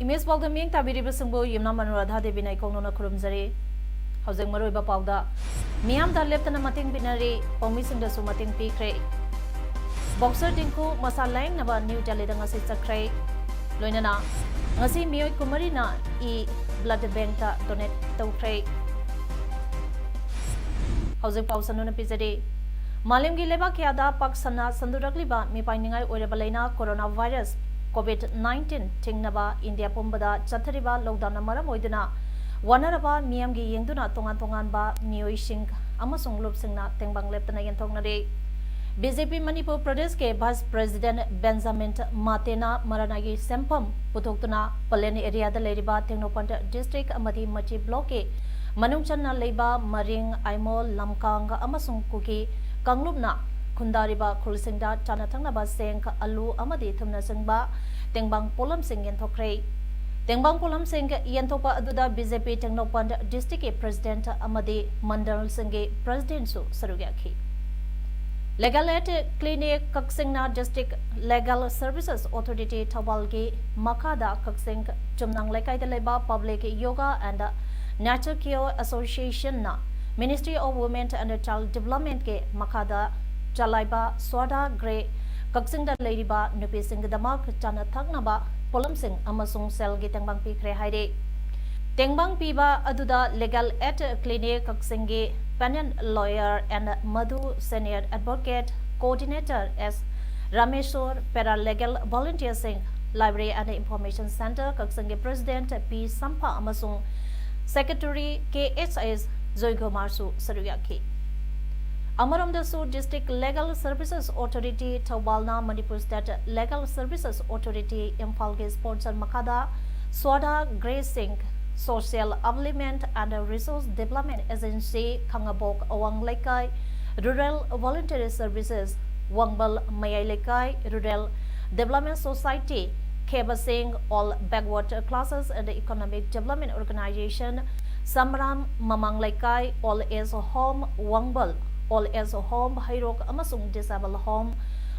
Image Paodam miyang tabiriba sungbo Yumnam Anuradha Devi na ikong nuna kurumzari. Hauseng maruiba pauda. Miyam da leptana mating binari, paumising da su mating pikre. Boxer dingku masalayang naba New Delhi da ngasi sakray. Loina na, ngasi miyoy kumari na blood bank ta donate tawkray. Hauseng pausan nuna pizari. Malim gi leba kiyada pak sana sandurakliba mipay ningay oirabalay coronavirus COVID-19 tingnaba India pumbada chathariba lockdown maram oiduna wanaraba miyamgi yengduna tongan ba miyoising amasung lupsingna tengbang leptana yenthongnare BJP Manipur Pradesh ke Vice President Benjamin Matena Maranagi Sempam putoktuna Paleni area da leriba Tengnopanta district amadi Machi block ke manungchanna leiba Maring Aimol Lamkang amasung kuki kanglupna Kundariba Krulsingda Chanatangaba Seng Alu Amadi Tumna Singba Tengbang Polam Sing Yentokre Tengbang Polam Sing Yentopa Aduda BJP Tengnopand District President Amadi Mandal Singhe President Su Sarugyaki Legal Aid Clinic Kaksingna District Legal Services Authority Tabalgi Makada Kaksing Jumnang Lekai Leba Public Yoga and Natural Care Association na Ministry of Women and Child Development ke Makada Jalaiba Swada Grey Kaksingda Ladiba Nupi Singh Damak Chana Thagnaba Polam Singh Amasung Sel gi Tengbang Pikre Haide Tengbang Piba Aduda Legal Aid Clinic Kaksingi Panel Lawyer and Madhu Senior Advocate Coordinator S Rameshwar Paralegal Volunteer Singh Library and Information Center Kaksingi President P Sampa Amasung Secretary KHS Zoygomar Su Sarugyaki Amaramda Su District Legal Services Authority Tawalna Manipur State Legal Services Authority Imphalge Sponsor Makada Swada Grey Singh Social Upliftment and Resource Development Agency Kangabok Awang Lekai Rural Voluntary Services Wangbal Mayai Lekai Rural Development Society Keba Singh All Backward Classes and Economic Development Organization Samram Mamang Lekai All Age Home Wangbal All Age Home Hairok Amasung Disabled Home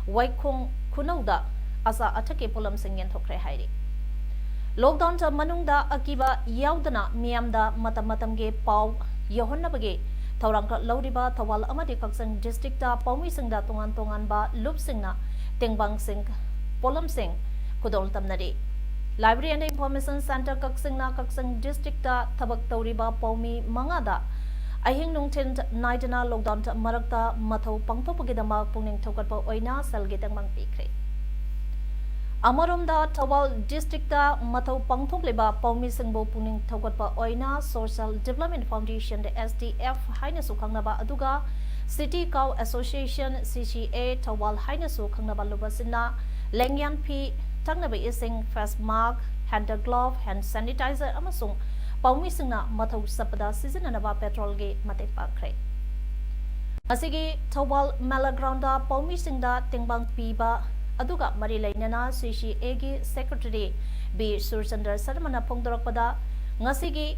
Waikung Kunauda Asa Atake Polam Singh Thokre Hairi Lockdown ta manungda akiba yaudana miyamda matam-matamge pau yohonnabage thaurangka lauriba thawal amadi kaksang district ta paumi singda tongan ba lup singna tengbang sing polam sing kudol tamnari Library and Information Center kaksingna kaksang district ta thabak tauriba paumi mangada ahing nungtin naidana lockdown ta marakta mathau pangthopagidama pungning thokatpa oina salge tengbang pikre Amaromda Tawal District ta Mathau Pangthok leba Paumi Singbo Puning Thokatpa Oina Social Development Foundation the SDF Hainasu Kangnaba Aduga City Cow Association CCA Tawal Hainasu Kangnaba Lubasina Lengyan P Tangnaba Ising Face Mask Hand Glove Hand Sanitizer Amasung Paumi Singna Mathau Sapada Seasonanaba Petrol Ge Mate Pakre Asigi Tawal Malagrounda Paumi Singda Tingbang Piba Aduga Mari Lainana CCA gi Secretary B Surchandar Sarmana Pongdorakpada Ngasigi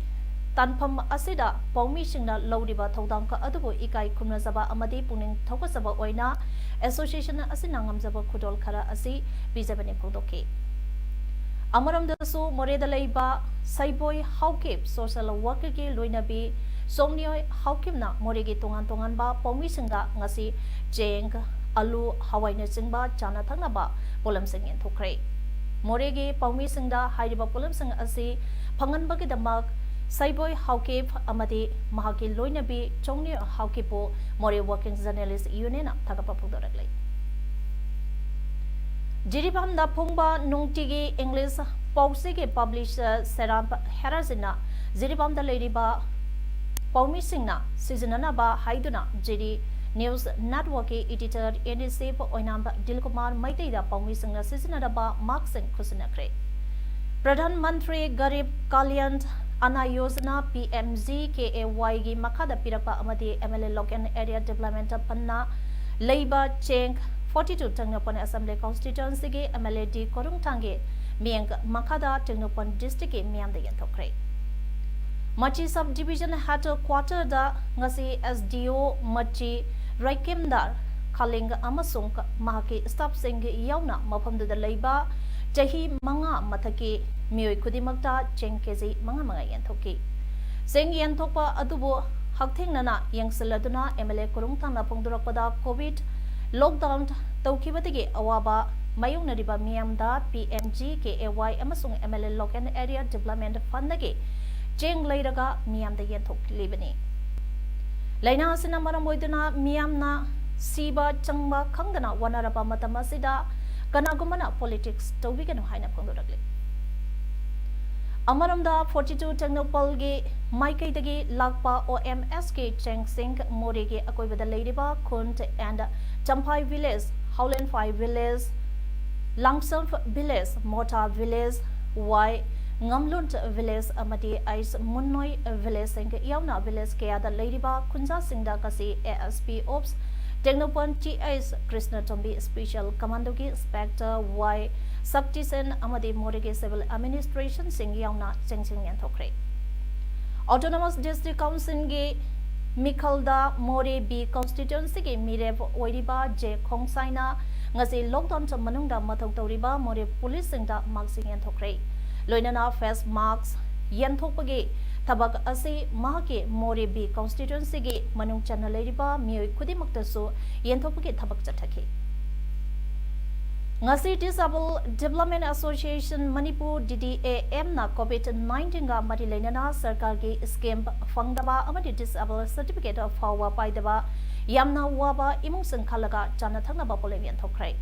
Tanpam Asida Paumi Singna Lodiba Thodangka Adubu Ikai Kumnazaba Amadi Puning Thokasaba Oina Association Asinangam Zaba Kudol Kara Asi Bijabani Pongdoki Amaram Dasu Moreda Leiba Saiboy Haukip Social Worker gi Luinabi Somnioy Haukimna Morigi Tongan ba Paumi Singa Ngasi Jeng Alu Hawaii na Singba Chana Thangnaba Polam Singh Thokre Moregi Paumi Singda Hairiba Polam Singh Asi Phanganbagi Damak Saiboy Haukip Amadi Mahaki Loinabi Chongni Haukipo More Working Journalist Union Thagapa Pudoraglay Jiribam da Pungba Nungtigi English Pausige Publisher Seram Herazina Jiribam da Ladiba Paumi Singna Seasonana ba Haiduna Jiri News Network Editor in-chief Oinamba Dilkumar Maitida Paumi Singna Seasonada ba Mark Singh Kusinakre Pradhan Mantri Garib Kalyan Ana Yojana PMGKAY gi makada pirapa amadi MLA Local Area Development Panna Labour Cheng 42 Tengnopan Assembly Constituency gi MLA D Korungtangi Miang Makada Tengnopan District gi Miam de Yantokre Machi Subdivision Headquarter da ngasi SDO Machi Raikimdar Kaling Amasung Mahaki Staff Sing Yauna Mapamdu Labour Jahi Manga Mataki Mioi Kudimakta Cheng Kezi Manga Yantoki Sing Yantopa Adubo Hakting Nana Yang Saladuna MLA Kurungtana Pongdurapada COVID Lockdown Taukibatigi Awaba Mayung Nariba Miamda PMGKAY Amasung MLA Local Area Development Fundagi Cheng Lairaga Miam the Yantok Libani Laina Sinamaram Moiduna Miamna Siba Changba Kangana Wanaraba Matamasida Kanagumana politics to weaken Haina Pondoragli. Amaramda 42 Technopolgi, Maike Dagi, Lakpa OMSK Cheng Sing, Morigi, Akoi with the Ladyba, Kunt and Champai Village, Howland 5 Village, Langsam Village, Mota Village, Y, Ngamlunt Village, Amati Ice Munoi Village, Sing Yauna Village, Kea the Ladyba, Kunja Singda Kasi, ASP Ops. Technopan TS Krishna Tombi Special Commandogi Inspector Y Subtisen Amadi Morigi Civil Administration Singyauna Chengsing Yantokre Autonomous District Council Gi Mikalda Mori B Constituency Gi Mirev Oiriba J Khongsaina Ngasi Lockdown to Manungda Matok Toriba Mori Police Singda Maxing Yantokre Loinana Face Marks Yantopagi Tabak Asi Mahaki Mori B Constituency Gi Manung Chanaleriba Mioi Kudimaktasu Yentopaki Tabak Chataki Ngasi Disabled Development Association Manipur DDAM na COVID-19 ga Marilenana Sarkar gi scheme Fangdaba Amadi Disabled Certificate of Power Paidaba Yamna Waba Imung Sankalaga Janathanga Polemian Tokrai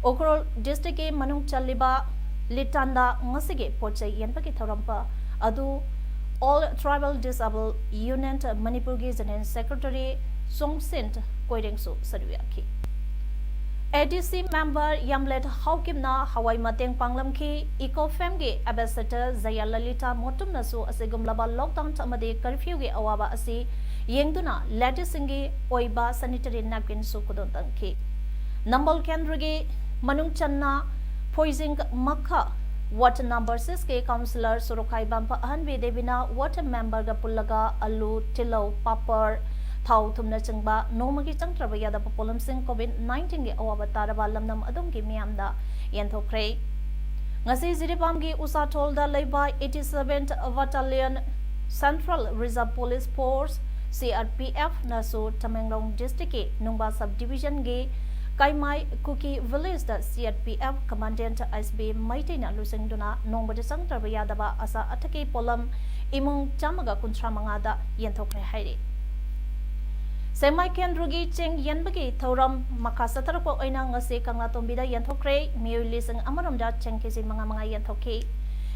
Okrol District gi Manung Chaliba Litanda Ngasige Poche Yenpaki Thorampa Adu All Tribal Disabled Union Manipur General Secretary Song Sint Koirengsu Saduaki. ADC member Yamlet Haukimna Hawaii Mateng Panglamki Ecofemgi Ambassador Zayalalita Motum Nasu Asegumlaba Lockdown Tamade Curfew Awaba Asi Yengduna Ladisingi Oiba Sanitary Napkin Sukudon Tanki. Nambol Kendrigi Manung Channa Poising Makha Water number 6 ke councillor Surukai Bampa Hanvi Devina water member ga pullaga alu tilo papar thau thumna changba nomagi changtraba yada populam sing COVID-19 ge awaba taraba lamnam adum gi miamda yenthokre ngasi ziripam gi usa tolda leiba 87th battalion Central Reserve Police Force CRPF nasu Tamenglong district ke Nungba subdivision ge Kaimai Kuki Village the CRPF Commandant SB Maitina Lusingduna Nombadi Sangtraba Yadaba Asa Atake Polam Imung Chamaga Kuntra Mangada Yentokre Hairi Semai Kendrugi Cheng Yenbagi Thoram Makasatarako Oina Ngase Kangatombida Yentokre Miu Lising Amaramda Chenkisi Manga Yentoke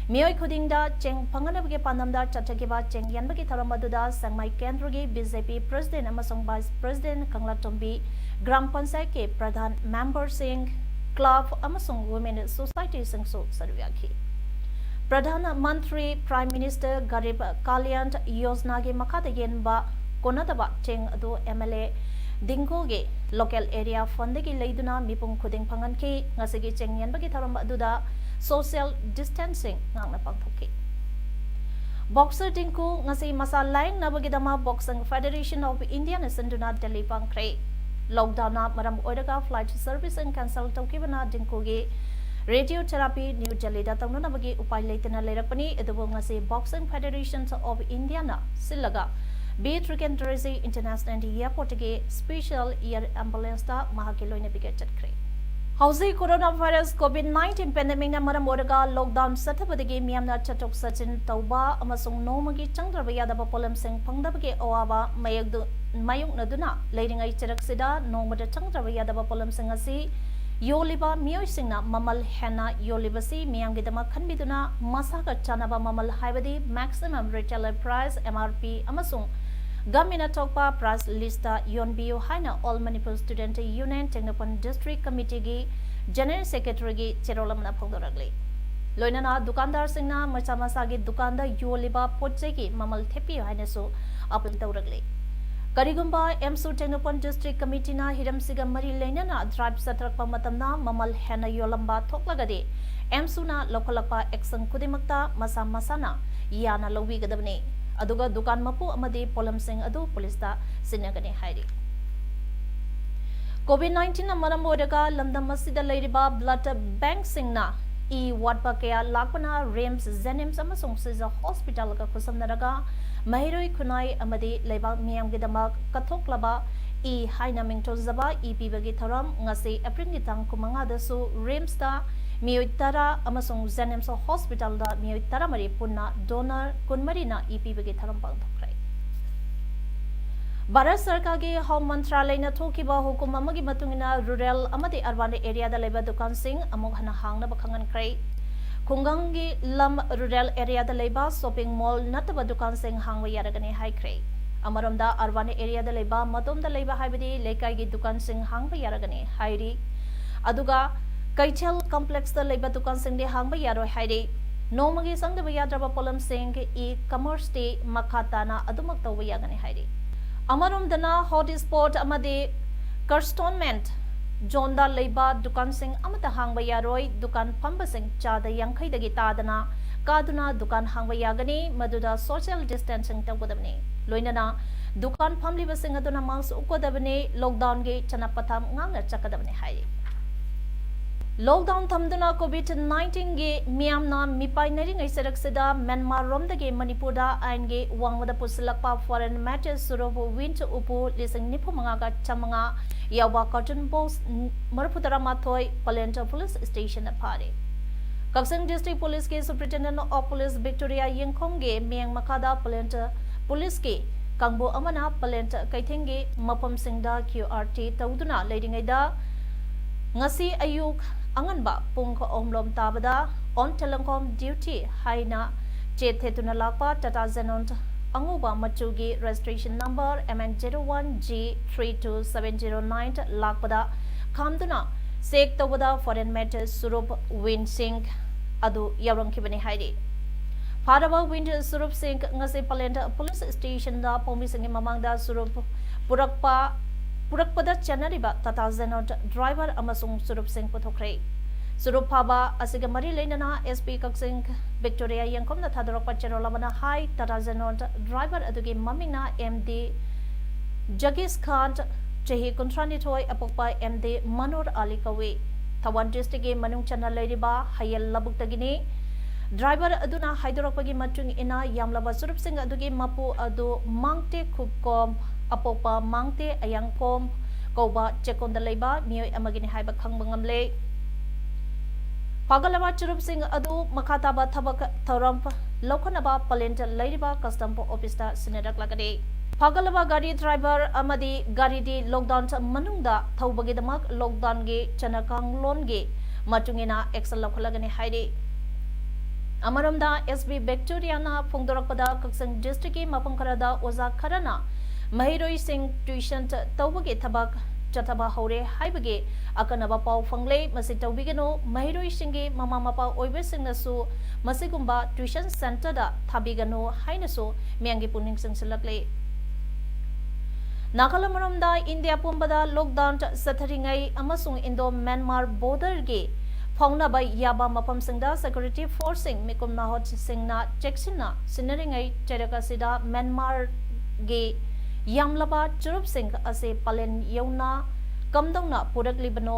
Mioi Kudingda Cheng Panganabagi Panamda Chatakiba Cheng Yenbagi Thoramaduda Semai Kendrugi BJP President Amasong Vice President Kanglatombi Gram Pansai ke Pradhan Member Singh Club Amasung Women Society Singso Sarvyaki Pradhan Mantri Prime Minister Garib Kalyan Yojana ge Makata Yenba Konataba Cheng Adu MLA Dingo ge Local Area Fund ge Leiduna Mipung Kuding Pangan ke Ngasigi Cheng Yenbagi Tharamba Aduda Social Distancing Ngangna Pangthoki Boxer Dinku Ngasi Masa Laing Nabagidama Boxing Federation of India Senduna Delhi Pangkre Lockdown Maram Oidaga flight service and cancel Tokibana Dinkogi Radiotherapy New Delhi Datanabagi Upai Latana Lerapani Edubongasi Boxing Federation of Indiana Silaga Be Trikan Teresi International Airport Special Air Ambulance da Mahakilo in a bigger cre Hausi coronavirus COVID-19 pandemic na maram odaga lockdown satabadagi miyamna chatok sachin tauba amasung nomagi changrabaya da polam sing pangdabagi awaba mayung naduna leiringai chiraksida nomada changrabaya da polam sing asi yoliba miyoi singna mamal hena yolibasi miyamgidama khanbiduna masaka chanaba mamal haibadi maximum retailer price MRP amasung Gamina Tokpa Price Lista Yonbiu Haina All Manipur Student Union Technopan District Committee gi General Secretary gi Cherolamna Pongdoragli लोइनना दुकानदार सिंगना मचा मसागी दुकानदा योलिबा पोचेगी ममल थेपियो हाइनेसु appeal तौरगले करिगुम्बा एमसु टेक्नोपन district कमिटीना हिरमसिगा मरी लेनना drive सत्रकपा मतमना ममल हेना योलंबा थोकलगदे एमसुना लोकलपा action खुदिमक्ता मसा मसाना याना लौबीगदबने अदुगा दुकान मपु अमदे pollen Singh अदु पुलिसता सिनगने हाइरी कोविड-19 ना मरम ओरगा लंदम मसीदा लेरिबा blood bank सिंगना ई वाटपा कया लाकपना Rhames जेनिम्स अमसुंग सिजा hospital का खुसमनरगा महिरोई खुनाई अमदे लेबाक मियामगिदमक कथोक्लबा ई हाइना मिंगथोजबा ई पीबगी थरम ngasi एप्रिल गी तांग कुमंगा दसु रेम्स ता मियोई तरा अमसुंग जेनिम्स हॉस्पिटल दा मियोई तरा मरी पुन्ना डोनर कुनमरीना ई पीबगी थरम पांगथोक्रे भारत सरकार के होम मंत्रालय न थोकिबा हुकुम अमगी मतुंगिना रूरल अमदे अर्बन एरिया दा लेबा दुकान सिंह अमुक हना हांगना बखंगनख्रे खुंगंगी लम रूरल एरिया दा लेबा शॉपिंग मॉल नतबा दुकान सिंह हांगवा यारगने हाइख्रे अमरमदा अर्बन एरिया दा लेबा मतोम दा लेबा हाइबदी लेकाई गी दुकान सिंह हांगवा यारगने हाइरी अदुगा कैचल कॉम्प्लेक्स दा लेबा दुकान सिंह दे हांगवा यारोय हाइरी नोमगी संगदबा याद्रबा पोलम सिंह ई कमर्स दे मखाताना अदुमक तौबा यागने हाइरी अमरोमदना हॉट स्पॉट अमदे कर्स्टोनमेंट जोंदा लेबा दुकान सिंह अमता हांगबा यारोय दुकान फंबा सिंह चादा यांखैदगी तादना कादुना दुकान हांगबा यागनी मदुदा सोशल डिस्टेंसिंग तौगदबने लोइनना दुकान फंबलिबा सिंह अदुना मास्क उकोदबने लॉकडाउन गे चनापथाम ngang चकदबने हाय लॉकडाउन थमदुना कोविड-19 गे मियामना मिपाइनरी ngai सरक्सदा म्यांमार रोमदगे मणिपुरदा आइन गे वांगमदा पुसलकपा फॉरेन मैटर्स सुरोबो विंच उपु लिसिंग निफुमंगा का चमंगा यावा कॉटन बॉक्स मरफुतरा माथोय पलेंट पुलिस स्टेशन फारे कक्संग डिस्ट्रिक्ट पुलिस के superintendent of police Victoria यंगखोंगे Meiyang मखादा पलेंट police के कांगबो अमना पलेंट कैथेंगे मपम सिंगदा QRT तौदुना लेरिंगैदा ngasi ayuk anganba pungko omlom tabada on telangkom duty haina chethetuna lakpa tata zenon anguba machugi registration number MN01G32709 lakpada khamduna sek tawada foreign matters surup win singh adu yavrangkibani hairi Paodam wind surup singh ngasi palenda police station da pomi singi mamangda surup पुरकपदा चनरिबा Tata जेनोट driver अमसुंग सुरुप सिंह पुथोख्रे सुरुप फाबा असिगा मरी लेनना SP Kakching Victoria यंगkomna थादरकपा चेरोलामना हाई टाटा जेनोट ड्राइवर अदुगी ममिंगना एमडी जगीस खान चही कुंट्रानी थोय अपोकपा एमडी मनोर अली कवे थवन डिस्ट्रिक्ट के मनुंग चना लेरिबा हायल लबुक्तगिनी ड्राइवर अदुना हाइदरकपगी मचुंग इना यामलाबा सुरुप सिंह अदुगी मपु अदु मांगते खुबकोम अपोपा मांगते अयांगकोम कौबा चेकोंदा लेबा मियोय अमगिनी हाइबा खंगबा ngamle पागलबा चुरुप सिंह अदु मखाताबा थबक थौरम लौखनबा पलेंट लेरिबा कस्टम ऑफिसता सिनेरक लगदे पागलबा गाड़ी ड्राइवर अमदी गाड़ी दी लॉकडाउन मनुंगदा थौबगिदमक लॉकडाउन गे चनकांग लोन गे मचुंगिना एक्शन लौखलगने हाइदे अमरमदा एसबी विक्टोरियाना फोंदरकपदा कक्संग डिस्ट्रिक्ट के मफम खरदा ओजा खरना महिरोई सिंह ट्यूशन तौबगे थबक चथबा हौरे हाइबगे अकनबा पाउ फंगले मसि तौबिगनो महिरोई सिंगे ममा मपा ओइबे सिंगनसु मसिगुंबा ट्यूशन सेंटर दा थाबिगनो हाइनसु मियांगी पुनिंग सिंगसलकले नागालमरमदा इंडिया पुंबदा लॉकडाउन सथरिंगै अमसुंग इंडो म्यांमार बॉर्डर गे फाउनबा याबा मफम सिंगदा सिक्योरिटी फोर्सिंग मिकुमना होट सिंगना चेक्सिना सिनरिंगै चेरकासिदा म्यांमार गे यामलाबा चुरुप सिंह असे पलेन यौना कमदौना पुरकलिबनो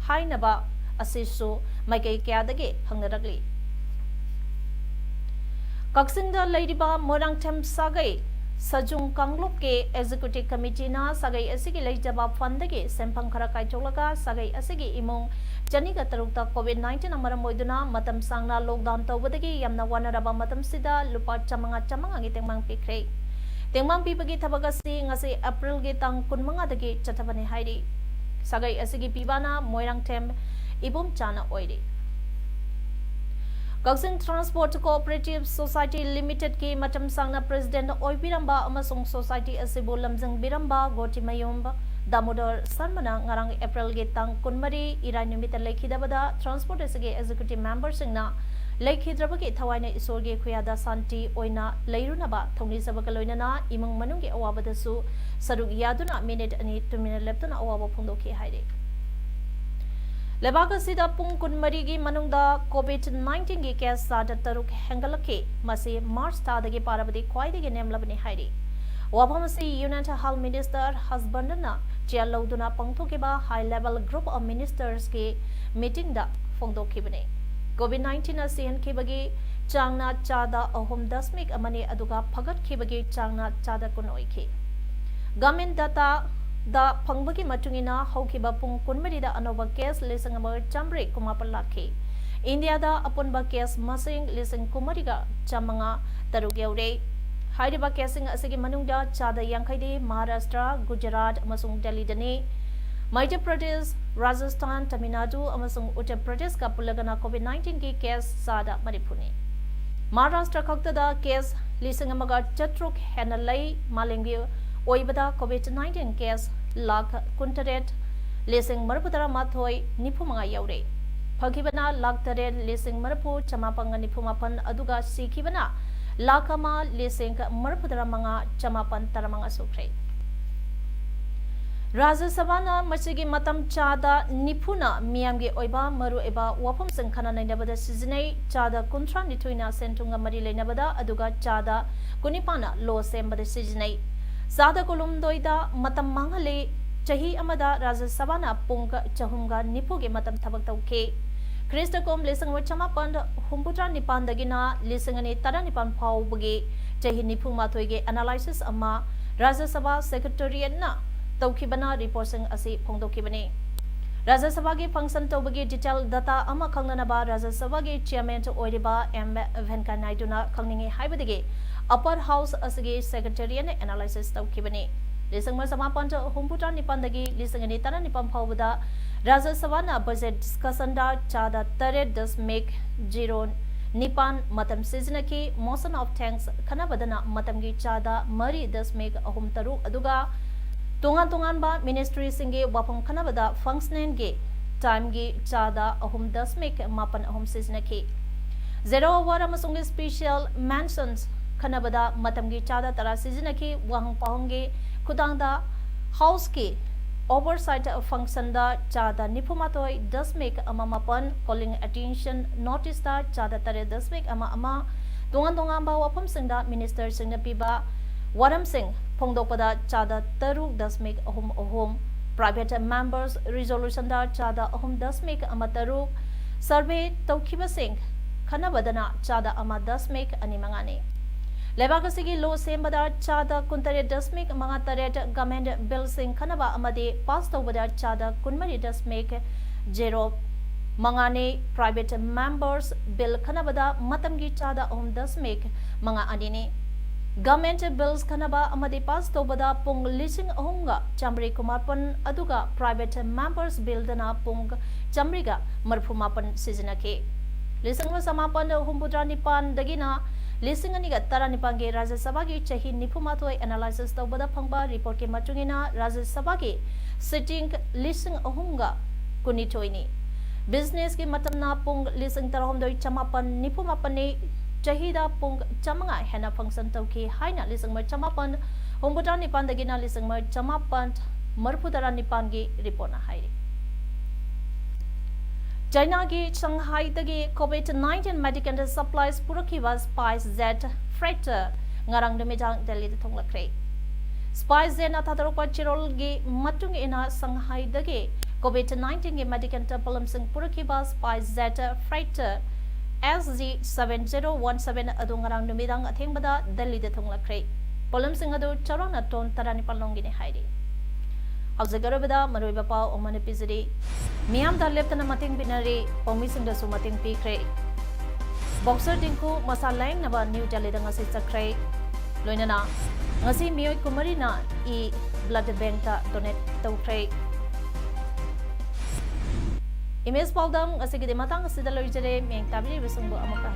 हाइनबा असिसु माइकै क्यादगे हंगरगली कक्सिंगदा लेरिबा मोरांगथेम सागै सजुंग कांगलोक के एग्जीक्यूटिव कमिटी ना सागै असिगे लेजबा फंदगे सेंफंग खरा काइथोलगा सागै असिगे इमुंग चनिगा तरुकता कोविड-19 अमरम ओइदुना मतम सांगना लॉकडाउन तौबदगे यामना वानरबा मतम सिदा लुपा चमंगा गी तेंगमांग पिख्रे तेंगमांग पीबगी थबक असि ngasi अप्रैल गे तांग कुनमंगा दगे चथबने हाइरी सागै असिगे पीबाना मोइरांगथेम इबुम चाना ओइरी Kakching transport cooperative society limited के मतम सांगना प्रेसिडेंट ओइबिरंबा अमसुंग सोसाइटी असिबो लमजंग बिरंबा Gotimayum Damodar Sarmana ngarang April ge tang kunmari irai numit lekhidabada transport asge executive member singna leikhidrabagi thawaina isorge khuyada santi oina leirunaba thongni sabaka loinana imang manungge awabadasu saruk yaduna minute ani 2 minute leptuna awaba phongdokhi haire Lebaka sida pung kunmari gi manungda COVID-19 gi case sada taruk hengalake masi March tadagi parabadi khwaidagi nemlabani haire Wabamasi United Health Minister husbandna Chialauduna Pangtokiba high level group of ministers ke meeting da Fongdokibane. COVID-19 na sihan kibagi changna chada ahum dasmik amani aduga pagat kibagi changna chada kunoike. Government data da pangbagi matungina haukiba pung kunmari da anova case lisang amar chambre kumapalaki. India da apunba case masing lisang kumariga chamanga tarugyaure. Hyderabad casing asigi manungda chada yankhaide Maharashtra, Gujarat amasung Delhi dane Madhya Pradesh, Rajasthan, Tamil Nadu amasung Uttar Pradesh ka pulagana COVID-19 ki case sada Manipurni Maharashtra khakta da case lising amaga chatruk henalai malengi oibada COVID-19 case lakh kuntaret lising marputara mathoi nipumanga yaure phagibana lakh taret lising marpu chamapanga nipumapan aduga sikhibana Lakama lising marpudaramanga chamapan taramanga sukre. Raja Sabana Machigi Matam Chada Nipuna Miamgi Oiba Maru Eba Wapum Sankana Nabada Sizine Chada Kuntra Nituina Sentunga Marile Nabada Aduga Chada Kunipana Lo Sembada Sizine Sada Kolum Doida Matam Mangale Chahi Amada Raja Sabana Punga Chahunga Nipuge Matam Tabakauke. Christakom lisang wachamapan humputra nipan dagina lisangani tara nipan pau bagi jahi nipu matoige analysis ama Rajya Sabha Secretariat na tawkibana reporting asi phongdokibani Rajya Sabha gi function tawbagi detail data ama khangnanaba Rajya Sabha gi chairman oiriba M Venkaiah Naidu na khangningi haibadagi upper house asigi secretariat na analysis tawkibani lisang samapan humputra nipan dagi lisangani tara nipan pau bada Rajya Sabha na budget discussion da chada taret das make zero nipan matam seasonaki motion of thanks kanabadana matamgi chada mari das make ahum taru aduga tungan ba ministry singe wapam kanabada functioning ge time ge chada ahum das make mapan ahum seasonaki zero hour amasung special mentions kanabada matamgi chada tara seasonaki wahang pahonge kudangda house ke Oversight function da chada nipumatoi does make amamapan calling attention notice da chada tare does make ama tungan ba wapam singda minister singna piba waram sing phongdokpada chada taru does make ahum private members resolution da chada ahum does make amataru survey tawkiba sing khanabadana chada ama does make animangani Lebakasigi lo sembada chada kuntare dasmik mga taret government bill sing kanaba amadi passed over da chada kunmari dasmik zero mangane private members bill kanabada matamgi chada dasmik mga anini government bills kanaba amadi passed over da pung lising ahunga chamri kumapan aduga private members bill dana pung chamriga marfumapan seasonake lising samapan humpudra nipan dagina Lising aniga tara nipange Rajya Sabha gi chahi nipumatoi analysis tawbada phangba report ke matungina Rajya Sabha gi sitting lising ahunga kunitoini business ke matamna pung lising tarahom doi chamapan nipumapani chahida pung chamanga hena function tawki haina lising mar chamapan humbuta nipan dagina lising mar chamapan marpudara nipan gi report na hairi China ki Shanghai tagi COVID-19 medical supplies purakiwa SpiceJet freighter ngarang dumitang Delhi thonglakre. SpiceJet na thatarokpa chirol gi matung ina Shanghai tagi COVID-19 ki medical palamsing purakiwa SpiceJet freighter SG7017 adu ngarang dumitang athengbada Delhi thonglakre. Palamsing adu charona ton tarani palongi ni hairi. Alzagarabada Maruiba Pau Oman Pizadi Miam da Leptana Mating Binari Pomising the Sumating Pikre Boxer Dinku Masalang Naba New Delhi Ngasi Sakre Loinana Ngasi Mio Kumarina E Blood Bank Donate Tokre Image Paodam Ngasi Matang Sidalo Jere Miang Tabri Visumbo Amaka.